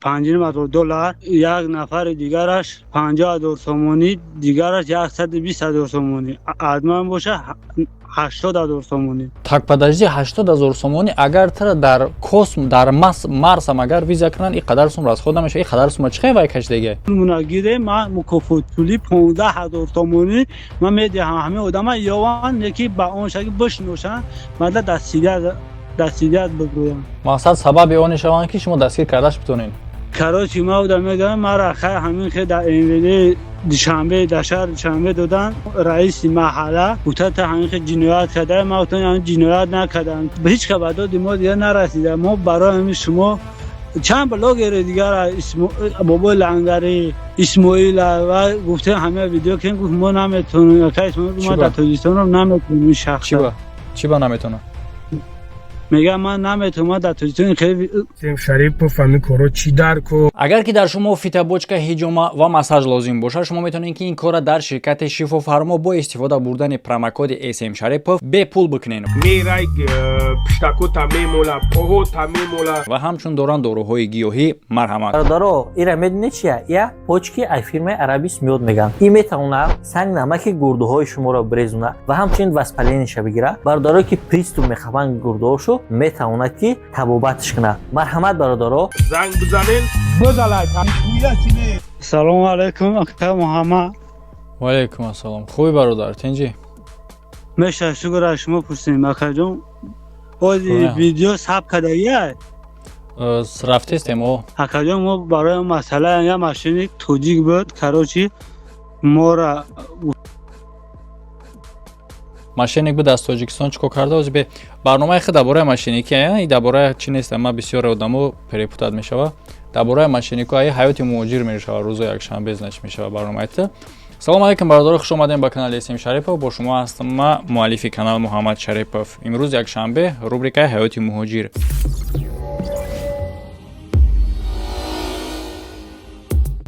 $5,000 یک نفر دیگرش 50,000 سومونی دیگرش 120,000 سومونی ادمان باشه 80,000 سومونی. Так подожди, 80,000 сомонӣ агар тара дар косм дар Марс ам агар виза кунанд ин қадар сум расхода меша. Ин қадар сума чӣ вай кашдаге? Мунагире ма мукофот пули 15,000 сомонӣ ма медиҳам ҳамин одама ёван неки ба он шаги бишношанд мада дастгирӣ бигӯям. Мақсад сабаби он шаванд ки шумо дастгир кардаш битонед. Короче ма буда мегӯям мара хай ҳамин хе дар МВД душанбе дар шаҳр душанбе додан раиси маҳалла гуфта та ҳамин хе ҷиноят карда ма гуфтам ан ҷиноят накардам ҳеҷ хабардоди мо дигар нарасида мо барои ҳамин шумо чанд блогери дигар бобои лангари исмоила ва гуфта ҳама видео кен гуфт мо наметонем ма дар тоҷикистонро наметонем шахса чӣ ба наметонам мегам ман наметонам дар тоҷикистон хеле Шарипов ҳамин коро чӣ дарку. Агар ки дар шумо фитобочка ҳиҷома ва массаж лозим боша шумо метавонед ки ин корро дар ширкати шифофармо бо истифода бурдани промокоди SM Sharipov бепул бикунед Мерай пиштакота мемола, поҳота мемола ва ҳамчун доранд доруҳои гиёҳӣ марҳамат. Бародаро, ира медонед чия? Я почки ай фирмаи арабис миёд меган. Ин метавона санг намаки гурдуҳои шуморо брезуна ва ҳамчунин воспалениша бигира. Бародаро ки приступ мехабанд гурдуҳошо метавонад ки табобатш кунад. Марҳамат бародаро. занг бизанен бозалай. салому алайкум ака Муҳаммад. Ва алайкум ассалом. Хуби бародар, тинҷӣ? меша шукр аз шумо пурсидем акаҷон. ози видео саб кардагия Рафтестем о. акаҷон мо барои масъала я машини тоҷик буд короче мора машинек буд аз Тоҷикистон чико карда озибе барномаи хи дар бораи машиники ин дар бораи чӣ нест ма бисёре одамо перепутат мешава дар бораи машинику ҳаёти муҳоҷир мешава рӯзи якшанбе значит мешава барномаите. Салом алейкум бародаро, хуш омадем ба канали SM Sharipov. Бо шумо ҳастам ма муаллифи канал Муҳаммад Шарипов. Имрӯз якшанбе рубрикаи ҳаёти муҳоҷир.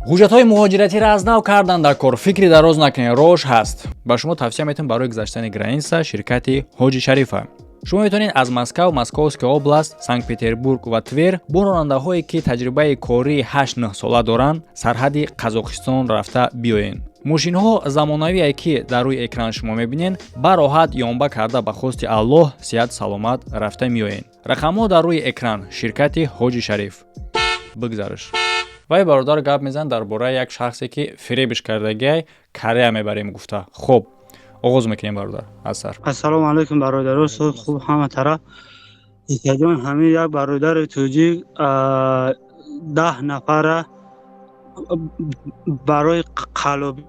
ҳуҷҷатҳои муҳоҷиратиро аз нав кардан дар кор фикри дароз накунед, роҳш ҳаст. Ба шумо тавсия метавонам барои гузаштани граница ширкати Ҳоҷи Шарифа. шумо метавонед аз Москав, Московский област, Санкт-Петербург ва Твер бо ронандаҳое ки таҷрибаи кории 8-9 сола доранд сарҳади Қазоқистон рафта биёед. мошинҳо замонавие ки дар рӯи экран шумо мебинед ба роҳат ёнба карда ба хости Аллоҳ сиҳат саломат рафта миёед. рақамҳо дар рӯи экран ширкати Ҳоҷи Шариф. бигзариш вай бародар гап мезан дар бораи як шахсе ки фиребиш кардагиай Корея мебарем гуфта. хуб оғоз мекунем бародар аз сар. ассалому алайкум бародаро, суд хуб ҳама тараф. икаҷон ҳамин як бародари тоҷик 10 нафара барои қалоби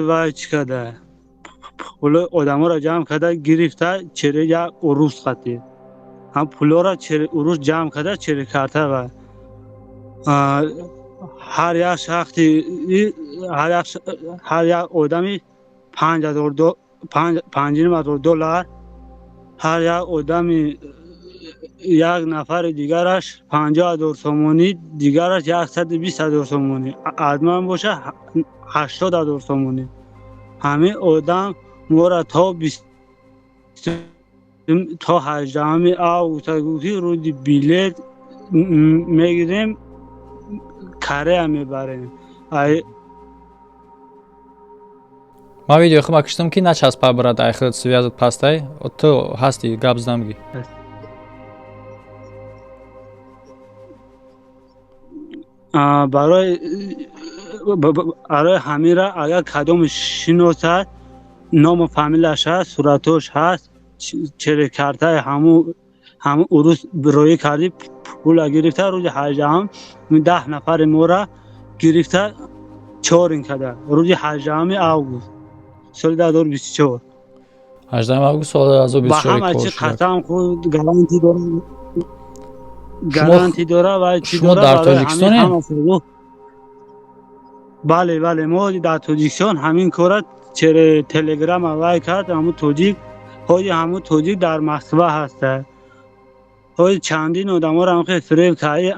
вай чӣ карда пули одаморо ҷамъ карда гирифта чери як урус қатӣ ҳам пулоро чери урус ҷамъ карда чери карта вай ҳар як шахси ҳар як одами $5,000 ҳар як одами як нафари дигараш 50,000 сомонӣ дигараш 120,000 сомонӣ адман боша 80,000 сомонӣ ҳамин одам мора то 18 август рӯзи билет мегирем Корея мебарем. ма видео хима киштам ки начаспа брат айхрат связат пастай то ҳасти гап здамги барои ҳамира агар кадом шиносад ному фамилияш ҳаст суратош ҳаст чери картаи ҳамун урус роӣ карди пула гирифта рӯзи 18 10 нафари мора гирифта чорин када рӯзи 18 август соли 2024 18 август соли 2024 ба ҳама чӣ қасам худ гарантӣ дора ва чӣ шумо дар Тоҷикистон бале мо дар Тоҷикистон ҳамин кора чери телеграма вай кард ҳамун тоҷик ҳамун тоҷик дар Москва ҳаста чандин одаморо ҳам хеле фиреб карди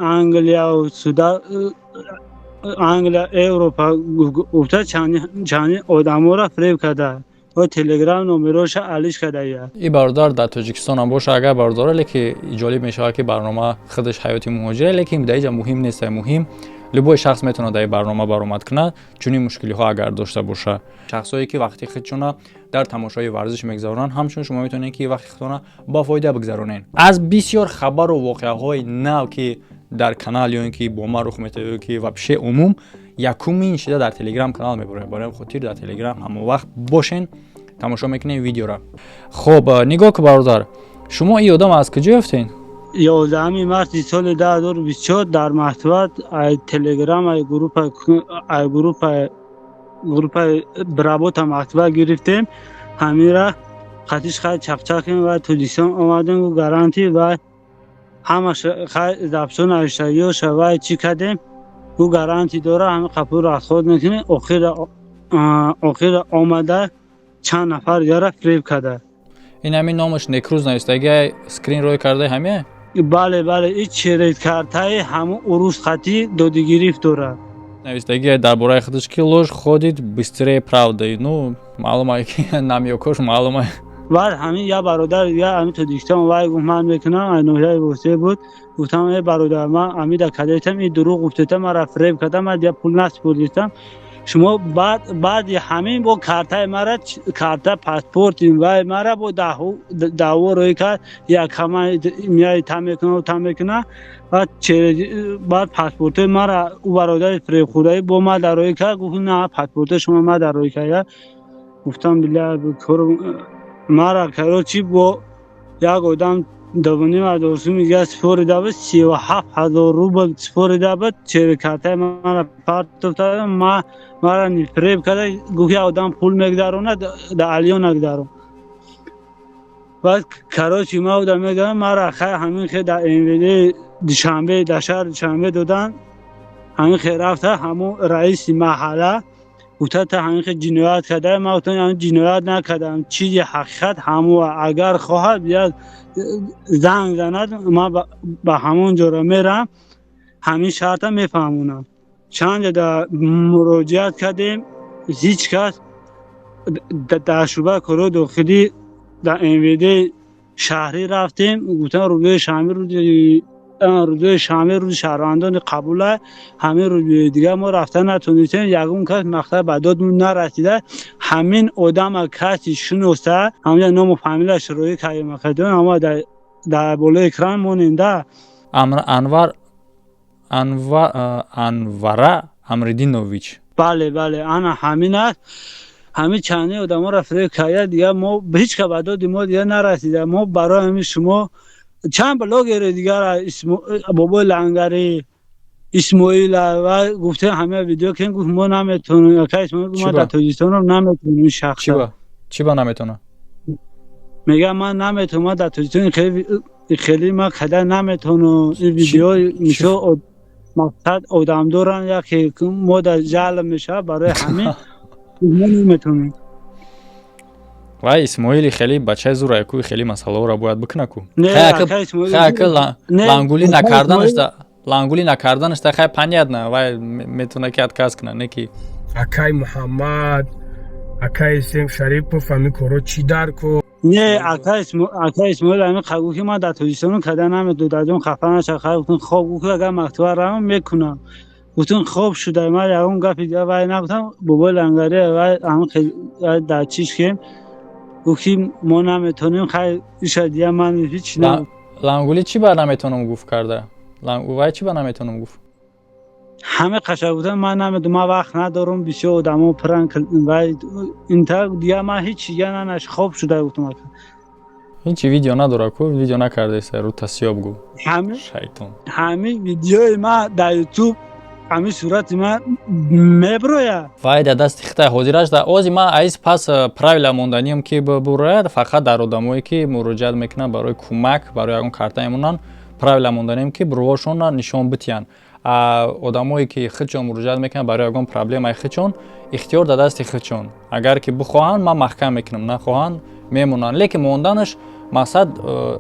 Англия Европа гуфта чандин одаморо фиреб карда و تلگرام نمرش علیش کده. این برادر در تاجیکستان هم باشه اگر برادره، لیکن جالب میشه که برنامه خودش حیاتی مهاجره، لیکن در اینجا مهم نیست. مهم لبوی شخص میتونه در برنامه برآمد کنه چون این مشکلی ها اگر داشته باشه. شخصایی که وقتی خودشون در تماشای ورزش میگذرونن همچنین شما میتونید که وقتی خودتون با فایده بگذرونین. از بسیار خبر و واقعه های نو که در کانال یا اینکه با ما رخ میده که وبشه عموم یکمین شده در تلگرام کانال میبره. برای خاطر در تلگرام هم وقت باشین تماشا میکنین ویدیو را. خب نگاه که برادر، شما این آدم از کجا یافتین؟ 11 مارس سال 2024 در محتویات تلگرام گروپ برابوت محتوا گرفتیم. همین را خطیش خیلی چپچاکیم و تولیسان آمدن و گارانتی و همش خیلی زبسون اشتایی و شوای چی کردیم و گارانتی داره. همه قپور را خود نکنه. آخر آمده چند نفر یاره فریب کرده. این همین نامش نکروز نیست اگه اسکرین روی کرده همه؟ بله این چریت کرده همون عروس خطی دادی گرفت داره. نویستگی درباره خودش که لوژ خودید بستره правдой. Ну, معلومه که نمیوکش معلومه. بعد همین یا برادر یا همین تو دیشتم وای گفت من میکنم نوحه واسه بود. گفتم ای برادر من همین در کدیتم این دروغ گفته مرا فریب کرده، من یا پول نسپردیدم. شما بعد همین با کارت مرا کارت پاسپورت وای مرا با دعوا روی کرد یا کما میای تام میکنه. بعد پاسپورت مرا او برادر فریب خورده با ما در روی کرد. گفت نه پاسپورت شما ما در روی کرد. گفتم بالله مرا کرد چی با یک آدم دوانی و دوستی میگه سپور دابه 37,000 روبل سپور دابه چه کرده مرا پارت افتاده. مرا فریب کرده. گویا آدم پول میگذارونه در علیون نگذارم. بعد کراچی ما آدم میگه مرا همین خیلی در انویلی دوشنبه در شهر دوشنبه دادن. همین خیلی رفته همون رئیس محله گفته همین خیلی جنایت کرده. ما گفتم جنایت نکردم، چیزی حقیقت همون اگر خواهد بیاد زنگ زند ما به همون جا میرم همین شرط میفهمونم. چند جا مراجعت کردیم هیچ کس در شعبه کارو داخلی در انویدی شهری رفتیم. گفتن روزای شنبه روز شهروندان قبوله، همین روز دیگه ما رفتن نتونستیم. یکم کس مقطع بعدادمون نرسیده. همین آدم کسی شناسته همین نام و فامیلش روی کاری مقدم اما در بالای اکران موننده انوره امردینوویچ. بله انا همین است. همین چند آدم را فریب کرده دیگه ما به هیچ که بعداد ما دیگه نرسیده. ما برای همین شما چند بلاگر دیگر بابا لنگری اسماعیل و گفته همه ویدیو که گفت ما نمیتونیم که اسماعیل ما در تاجیکستان رو نمیتونیم شخص چی با نمیتونه میگه من نمیتونم در تاجیکستان خیلی ما کده نمیتونم. این ویدیو میشه مقصد آدم دارن یا که ما در جعل میشه برای همه ما نمیتونیم. وای اسماعیل خیلی بچه زوره کوی خیلی مسئله را باید بکنه کو. لانگولی نکردنش تا خیلی پنید نه وای میتونه که کس کنه نکی. اکای محمد اکای اسم شریف فهمی کارو چی در کو. نه اکای اسماعیل همین قبول که ما در تاجیکستان کده نمیتونم در جون خفه نشه. خیلی خوب گفت اگر محتوا را میکنم. گفتن خوب شده ما اون گفت وای نگفتم بابا لنگری وای همون خیلی در چیش که گفتیم ما نمیتونیم. خیلی شدیه من هیچ نه. لانگولی چی بر نمیتونم گفت کرده؟ لانگولی چی بر نمیتونم گفت؟ همه قشنگ بودن من نمیدونم ما وقت ندارم بسیار آدمو پرنگ و اینطور دیگه ما هیچ چیزی ننش خوب شده گفتم. هیچ ویدیو نداره کو ویدیو نکرده است رو تصیاب گو. شیطان. همین ویدیو ما در یوتیوب همین صورت ما میبروه. وای دست خطا حاضرش در اوزی ما ایس پس پرایل موندانیم که ببره فقط در آدمایی که مراجعت میکنن برای کمک برای اون کارتایمونن پرایل موندانیم که بروشون نشون بتین. آدمایی که خودشون مراجعت میکنن برای اون پرابلم خودشون اختیار داده است خودشون. اگر که بخواهن ما محکم میکنم نخواهن میمونن. لیکن موندنش مقصد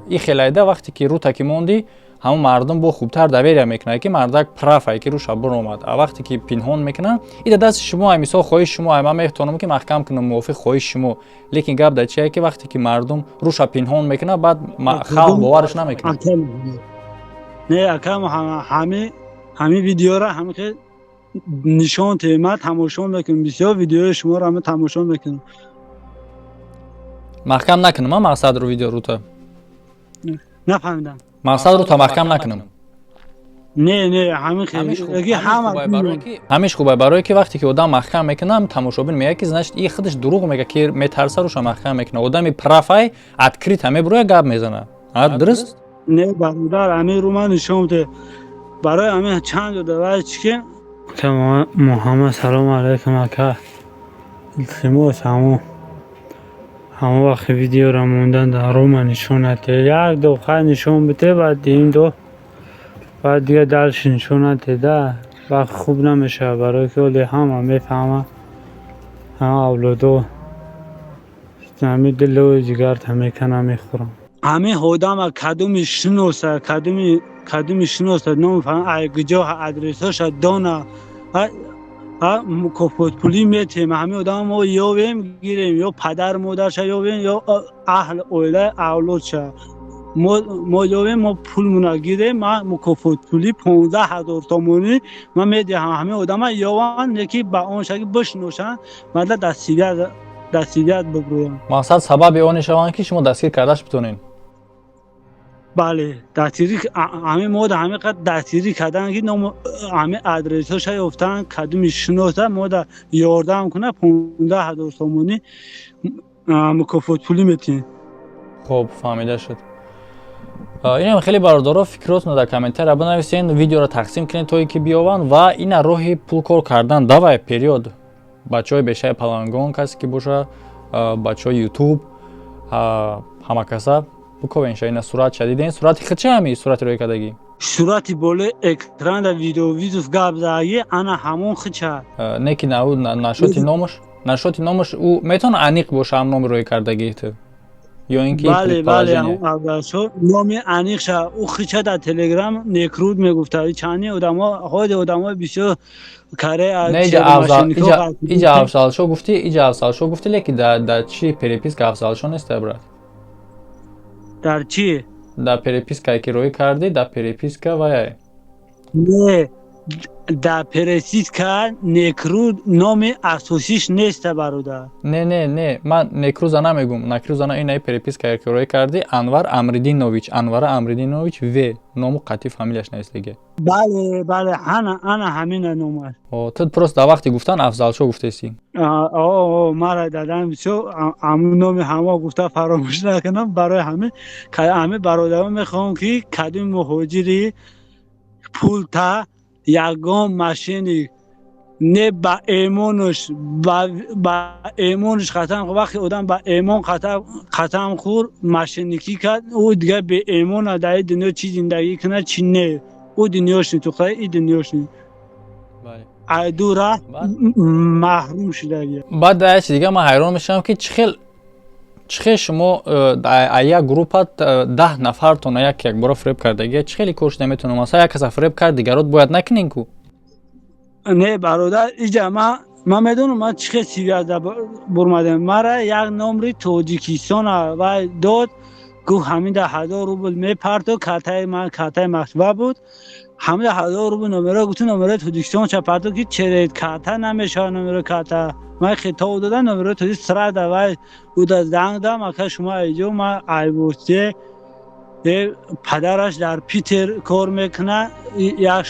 این خیلیده وقتی که رو تکی موندی ҳамон мардум бо хубтар доверия мекунад ки мардак прафай ки руша баромад. А вақте ки пинҳон мекунад ида дасти шумо ай мисол хоҳиш шумо ай ман мехтонам ки маҳкам кунам мувофиқ хоҳиш шумо. Лекин гап дар чие ки вақте ки мардум руша пинҳон мекунад баъд халқ бовараш намекунад. не акам ҳами видеора ҳами ки нишон тема тамошо мекунам, бисёр видеои шуморо ҳама тамошо мекунам. маҳкам накунам мақсадро видеорута. нафаҳмидам. мақсадрута маҳкам накунам. не ҳамиш хубай барое ки вақте ки одам маҳкам мекунад тамошобин меяд ки значит и худаш дурӯғ мегӯяд ки метарса руша маҳкам мекунад. одами прафай открит мебурояд гап мезанад. дуруст? не бародар амиру ман нишон те барои ами чанд давай чике тамом муҳаммад салом алайкум ака илтимос ҳама вақти видеоро мондан дар рома нишонате як духа нишон бите баъд дим до баъд дига далш нишонате да вақт хуб намешавад барое ки оли ҳама мефаҳмад ҳама авлодо ҳами дилу ҷигарта мекана мехӯрам ҳами одама кадуми шиноса номефаҳмад ай куҷо адресаша дона мукофотпулӣ метем ҳами одама мо ёвем гирем ё падар модарша ёвем ё аҳл оила авлодша мо ёвем мо пулмуна гирем ман мукофотпулӣ 15000 томонӣ ман медиҳам ҳами одама ёванд неки ба он шаги бишношанд мада дастгирят бибурӯям. мақсад сабаби он шаванд ки шумо дастгир кардаш битонен. бале дастгирӣ ҳами мода ҳами қад дастгирӣ кардан ки ҳами адресаша ёфтан кадуми шиноса мода ёрдам кунад 15000 сомонӣ мукофотпулӣ метиҳем. хуб фаҳмида шуд. инам хеле бародаро фикротно дар комментария бинависен, видеоро тақсим кунед то ки биёванд ва ина роҳи пулкор кардан давай период бачаҳои бешари палангон касе ки боша бачаҳои ютуб ҳама каса буковенша ина сурат шадиден сурати хича ҳами сурати роҳи кардагӣ сурати болои экран да видеов гап задаги ана ҳамон хича не ки нашоти номаш ӯ метавонад аниқ боша ҳам номи роҳи кардагиите ё ин ки номи аниқша ӯ хича дар телеграм некруд мегуфта чани одамои бисёр каре иҷа афзалшо гуфти леки дар чи переписка афзалшо неста брат дар чи дар перепискае ки роҳӣ кардӣ дар переписка ваяй не дар переписка некруд номи асосиш неста бародар не ман некруза намегум некруза инаи перепискае ки роҳӣ кардӣ Анвар Амридинович в ному қатъи фамилияш нест дига бале ана ҳамина номаш ту просто дар вақти гуфтан афзалшо гуфтеси мара дадан бисёр амун номи ҳама гуфта фаромӯш накунам барои ҳами бародарон мехоҳам ки кадуми муҳоҷири пулта ягон машини не ба эмонш қатам вақти одам ба эмон қатам хӯрд машинникӣ кард ӯ дига беэмона дар ин дунё чӣ зиндагӣ кунад чӣ не ӯ дунёшни тухта и дунёшни айдура маҳрум шудагӣ. баъд дар чи дига ман ҳайрон мешавам ки чӣ хел шумо як группа 10 нафартона як бора фиреб кардагӣ чӣ хели корш наметонам масалан як каса фиреб кард дигарот бояд накунен ку не бародар иҷа ман медонам ман чӣ хел сивиазда бурмадем мара як номри тоҷикистона вай дод гуфт ҳамида 1000 рубл мепарто картаи ман картаи махсуба буд ҳамида 1000 рубл номеро гуфту номеро тоҷикистон чапарто ки черед карта намешавад номеро карта ман хитоб додам номеро тоҷик срада вай уда занг дам ака шумо айҷо ман айвосте падараш дар питер кор мекунад як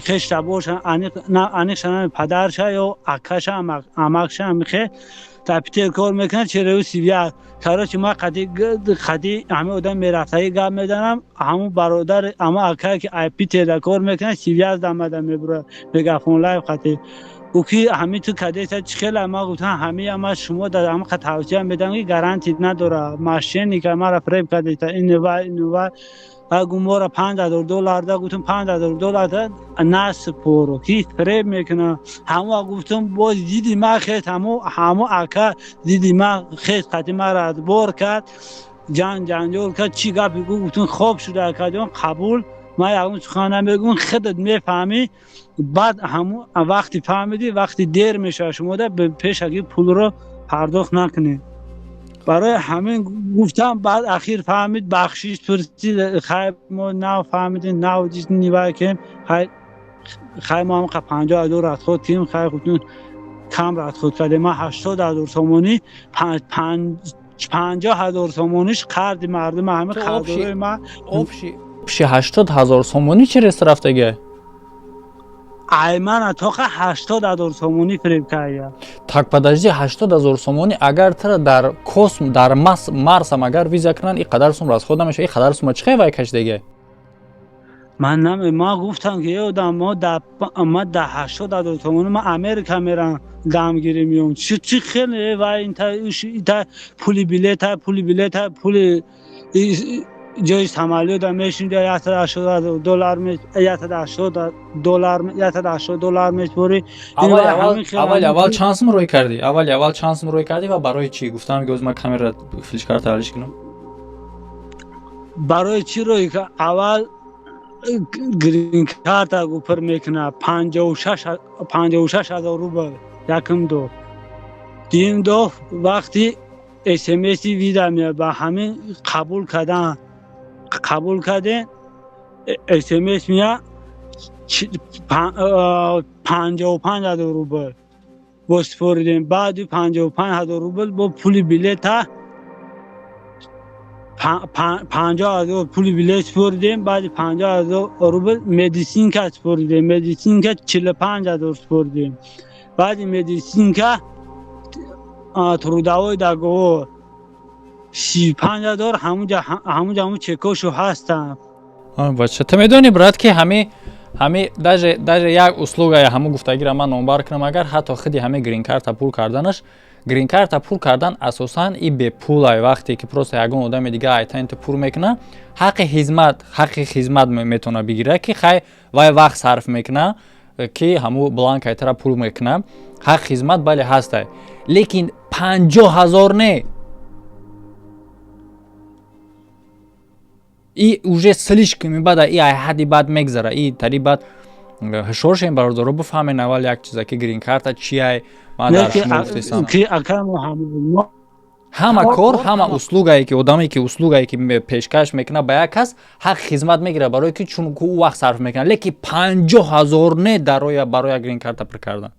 хешта боша аниқша нами падарша ё акаша амакша михе дар питер кор мекунад череу сивиаз короче ман қади ҳами одам мерафтаги гап меданам ҳамун бародар ама акае ки ай питер да кор мекунад сивиаз дамада мебурад мегафон лайв қати ӯ ки ҳами ту кадеса чӣ хела ман гуфтам ҳами ама шумо дар ҳама қа тавсия медам ки гаранти надора мошенника мара фиреб кардита инува гумора $5000 да гуфтам $5000 да насупоро ки фиреб мекунам ҳама гуфтам боз диди ман хест ҳамо ака диди ман хест қати мара адбор кард ҷанҷол кард чӣ гапи гуфтам хоб шуда кардем қабул من یکم سخن نمیگم خودت میفهمی. بعد همون وقتی فهمیدی وقتی دیر میشه شما به پیش اگه پول رو پرداخت نکنی. برای همین گفتم. بعد اخیر فهمید بخشیش پرسید خیلی ما نفهمیدیم نوجیز نیوه که خیلی ما هم 50,000 رد خود کردیم. خیلی خودتون کم رد خود کردیم. ما 80,000 تومانی 50,000 تومانیش قرض مردم همه قرضای ما обши 80,000 сомонӣ чӣ рест рафтага? айман атоқа 80,000 сомонӣ фиреб кая. Так подожди, 80,000 сомонӣ агар тара дар косм дар марсам агар виза кунанд ин қадар сум расход намеша. ин қадар сума чӣ вай кашидага? من گفتم که یادم ما ده 80,000 تومانی ما امریکا میرم دمگیری میام. چی خیلی و این تا پولی بلیت پول جای تمالیات میشین یا $180 می $180 میشوری. اول چانسم روی کردی. اول چانسم روی کردی و برای چی؟ گفتم که از ما کامera فلش کارت حالش کنم. برای چی روی که اول گرین کارت اوپر میکنه 56,000 روبل یکم دو. دیم دو وقتی SMS ویزا میاد با همین قبول کردن SMS میاد 55,000 روبل بسپردیم. بعد 55,000 روبل با پول بلیط 50,000 پول بلیط سپردیم. بعد 50,000 روبل مدیسین که سپردیم. مدیسین که 45,000 سپردیم. بعد مدیسین که تروداوی داگو 35,000 همون چکوشو هستم. بچه تو میدونی برات که همه даже یک услуга همو گفتگی من نمبر کنم اگر حتی خودی همه گرین کارت پول کردنش گرین کارت پول کردن اساساً این به پول وقتی که پروسه یگان آدم دیگه ایتنت پول میکنه حق خدمت میتونه بگیره که خیلی وقت صرف میکنه که همو بلانک ایتر پول میکنه حق خدمت بله هسته لیکن 50,000 نه. ای уже слишком بعد ای حدی بعد میگذره ای تری بعد هشورش این برادر رو بفهمین اول یک چیزا که گرین کارت چیه ما در شما گفتم همه کار همه услугایی که آدمی که услугایی که پیشکش میکنه به یک کس حق خدمت میگیره برای که چون که او وقت صرف میکنه لیکن 50,000 نه برای گرین کارت پر کردن.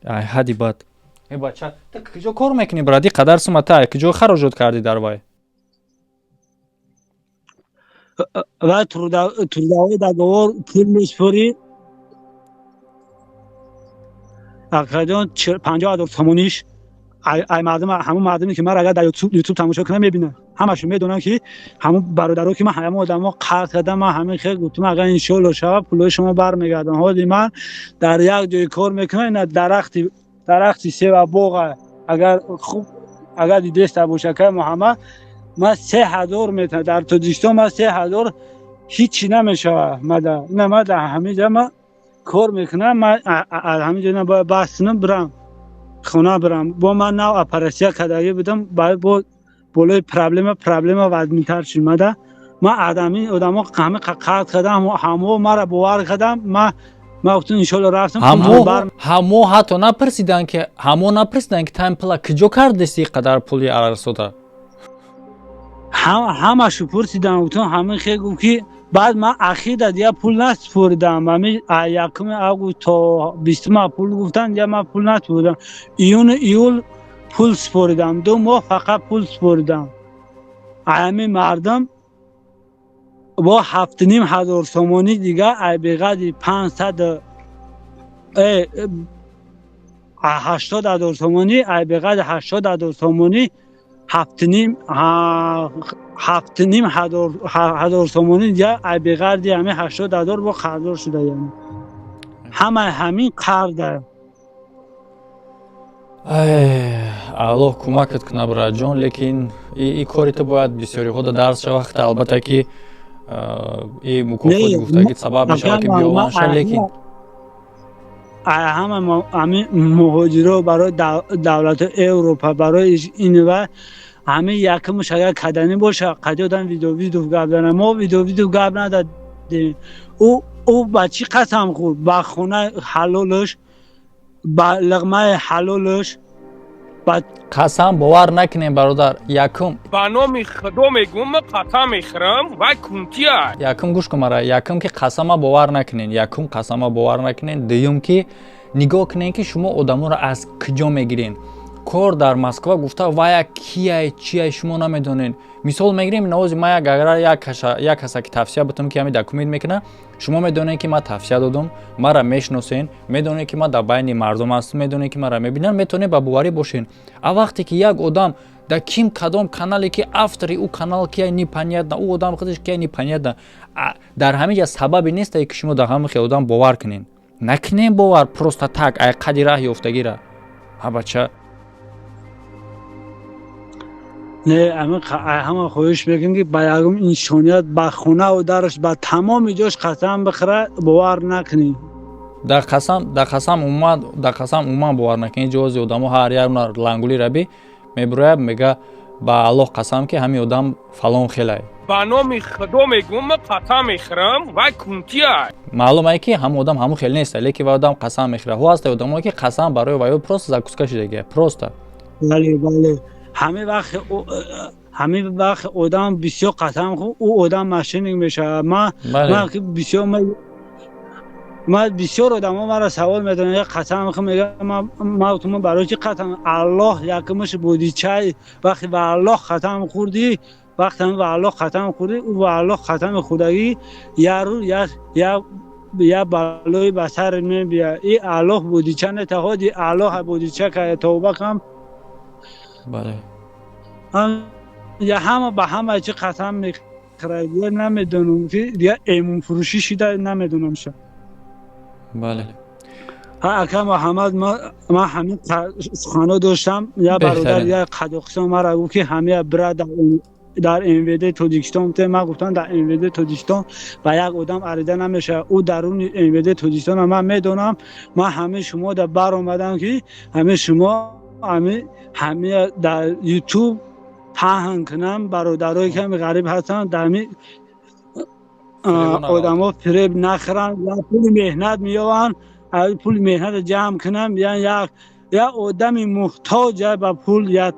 ای حدی بعد ای بچه تو کجا کار میکنی برادی قدر سمتا کجا خراجات کردی در وای و تروداوی داگوار پول میسپری اقدان 50,000 تومانیش ای مردم همون مردمی که من اگر در یوتیوب تماشا کنم میبینن همشون میدونن که همون برادرها که من همه آدما قرض کردم من همین خیلی گفتم اگر ان شاء الله شب پول شما برمیگردن. حالی من در یک جای کار میکنم نه درختی سیب و باغ اگر خوب اگر دیدست باشه که محمد ما 3,000 میتونه در تاجیکستان ما 3,000 هیچی نمیشه. ما در همه جا ما کار میکنم. ما همه جا باید بستنم برم خونه برم با من نو اپراسیا کدایی بدم باید با بولای پرابلم وزنیتر شد. ما آدمی همه قرد کردم همه ما را باور کردم. ما وقتی انشالله رفتم همه حتی نپرسیدن که تایم پلا کجا کردستی قدر پولی ارسوده همه شو پرسیدن گفتم همه خیلی گفت که بعد من اخیر دیگه پول نسپردم. من یکم آگوست تا 20 ماه پول گفتن یا من پول نسپردم. ایول پول سپردم 2 ماه فقط پول سپردم. همه مردم با 7,500 تومانی دیگه ای بقدر 80,000 تومانی ای بقدر 80,000 تومانی 7,500 تومانی دیگه ای بقدر همه 80,000 با خردار شده. یعنی همین قرضه. الله کمکت کنه برای جان لیکن این کاری تو باید بسیاری خود درس شد وقت البته که این مکافات گفتگی سبب میشه که بیاوان شد لیکن همه مهاجرها برای دولت اروپا برای این و همه یکمش اگر کدنی باشه قدیدن ویدیو گپ دارن ما ویدیو گپ ندادیم او بچی قسم خورد با خونه حلالش با لقمه حلالش قسم باور نکنین برادر یکم با نام خدا میگم قسم میخورم و کنتیه یکم گوش کن مرا یکم که قسم باور نکنین یکم قسم باور نکنین دوم که نگاه کنین که شما آدما رو از کجا میگیرین کار در مسکو گفته و کیه چیه شما نمیدونین مثال میگیریم نوازی ما اگر یک کسی که توصیه بتم که همین دکومنت میکنه شما میدونین که ما توصیه دادم مرا میشناسین میدونین که ما در بین مردم هستم میدونین که مرا میبینن میتونه با باوری باشین وقتی که یک آدم در کیم کدام کانالی که افتری او کانال که نیپنیاد او آدم خودش که نیپنیاد در همین سببی نیست که شما در همین آدم باور کنین نکنین باور پروستا تک ای قدیره یافتگیره ها بچه نه همه خودش بگیم که با یکم انسانیت با خونه و درش با تمام جاش قسم بخوره باور نکنی در قسم اومد باور نکنی جواز آدمو هر یک لنگولی ربی میبره میگه با الله قسم که همین آدم فلان خیلی با نام خدا میگم قسم میخورم و کنتیه معلومه که هم آدم همو خیلی نیست لیکن و آدم قسم میخوره هو است آدمایی که قسم برای وایو پروست زاکوسکاش دیگه پروست بله همه وقت آدم بسیار قسم خود او آدم مشینگ میشه ما بسیار آدم ها مرا سوال میدونن یک قسم خود میگه ما تو برای چی قسم الله یکمش بودی چای وقتی به الله قسم خوردی وقتی هم به الله قسم خوردی او به الله قسم خودگی یا بالای بسر میبیا این الله بودی چه نتهادی الله بودی چه که توبه کم بله یا همه به همه چی قسم میخوره یا نمیدونم که یا ایمون فروشی شده نمیدونم شد بله اکا محمد ما همین خانه داشتم یا برادر یا قداقسان مرا گفت که همه برای در انویده تاجیکستان ما گفتن در انویده تاجیکستان با یک آدم عریضه نمیشه او درون انویده تاجیکستان من میدونم ما همه شما در بر اومدم که همه شما همه در یوتیوب پهن کنم برادرایی که غریب هستن در می آدما فریب نخرن یا پول مهنت میوان پول مهنت جمع کنم یا آدم محتاج به پول یا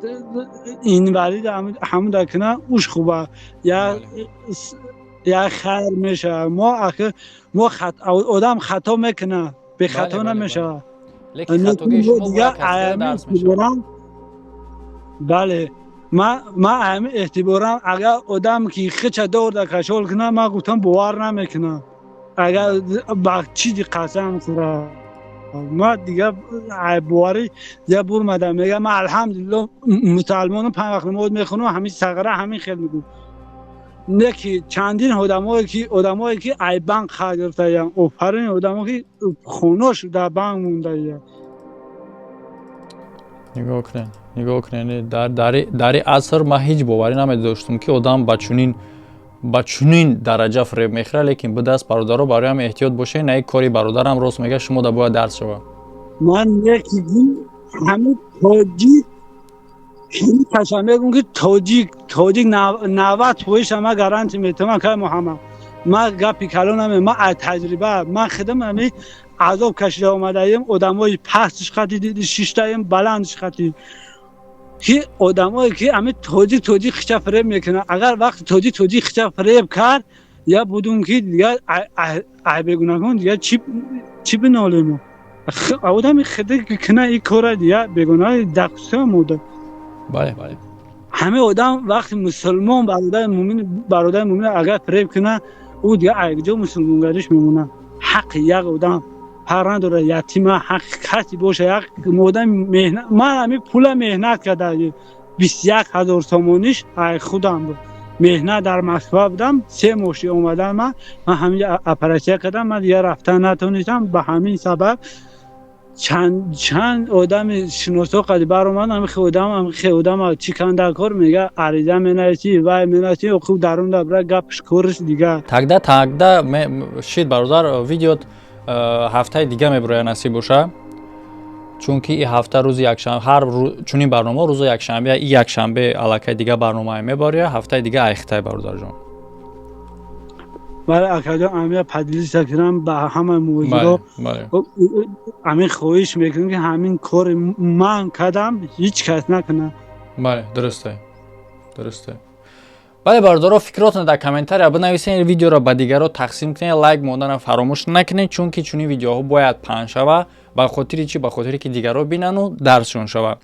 این ولی همون در کنم اوش خوبه یا خیر میشه ما آدم خطا میکنه به خطا نمیشه لیکن خطاگی شما باید کسی درس میشه بله ما همه اعتبارم اگر آدم که خچ دور در کشال کنه ما گفتم باور نمیکنم اگر با چیزی قسم خوره ما دیگه باوری یه بور مدام میگه ما الحمدلله مسلمان 5 وقت نماز میخونم همین صغره همین خیلی میگم نه که چندین آدمایی که ای بانک خرجته یا اوپرین آدمایی که خونه‌اش در بانک مونده یا نگاه کنین در عصر ما هیچ باوری نمیداشتم که آدم با چنین درجه فریب میخوره لیکن به دست برادرها برای هم احتیاط باشه نه یک کاری برادرم راست میگه شما دا باید درس شوه من یکی همه تاجیک همین کشم بگم که تاجیک 90 پویش ما گارانتی میتونم که محمد ما گپی کلانم ما از تجربه من خدم همین عذاب کشیده اومده ایم آدمای پستش خطی 6 تایم بلندش خطی که آدمایی که همین تاجیک خچه فریب میکنه اگر وقت تاجیک خچه فریب کرد یا بودون که دیگه ای بگونگان دیگه چی بنالیم آدمی خده کنه این کار دیگه بگونه دقیقه موده بله همه آدم وقتی مسلمان برادر مومن اگر فریب کنه او دیگه ایجا مسلمان گردش میمونه حق یک آدم هر نداره یتیم حق کسی باشه یک مادم مهنت من همین پول مهنت کرده 21,000 تومانیش خودم بود مهنت در مسکو بودم 3 ماهی اومدم من همین اپراسیون کردم من دیگه رفتن نتونستم به همین سبب چند آدم شناسا قد بر اومد همین خودم چی کنده کار میگه عریضه مناسی و مناسی خوب درون دبره گپش کورش دیگه تاگده شید برادر ویدیو هفته دیگه میبره نصیب باشه чунки и ҳафта рӯзи якшанбе ҳар чунин барнома рӯзи якшанбе и якшанбе аллакай дига барномае мебаря ҳафтаи дига айхтай бародарҷон. برای اکادم امیر پدیلی سکرم به همه موضوع бале امیر خواهش میکنم که همین کار من کردم هیچ کس نکنه. бале дурусте бале бародаро фикротона дар комментария бинависед видеоро ба дигарро тақсим кунед лайк моданро фаромӯш накунед чунки чунин видеоҳо бояд паҳн шава ба хотири чӣ ба хотире ки дигарро бинану дарсшон шава.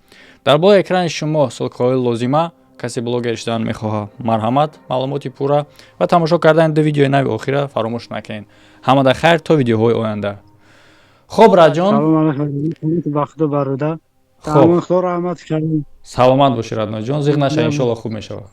дар болои экрани шумо сулкҳои лозима касе блогер шудан мехоҳад марҳамат маълумоти пурра ва тамошо кардани ду видеои нави охира фаромӯш накунед. ҳамада хайр то видеоҳои оянда. хуб раҷон وقت برادر خب. خدا رحمت کنه. саломат боши радноҷон зиқ наша иншолло хуб мешавад.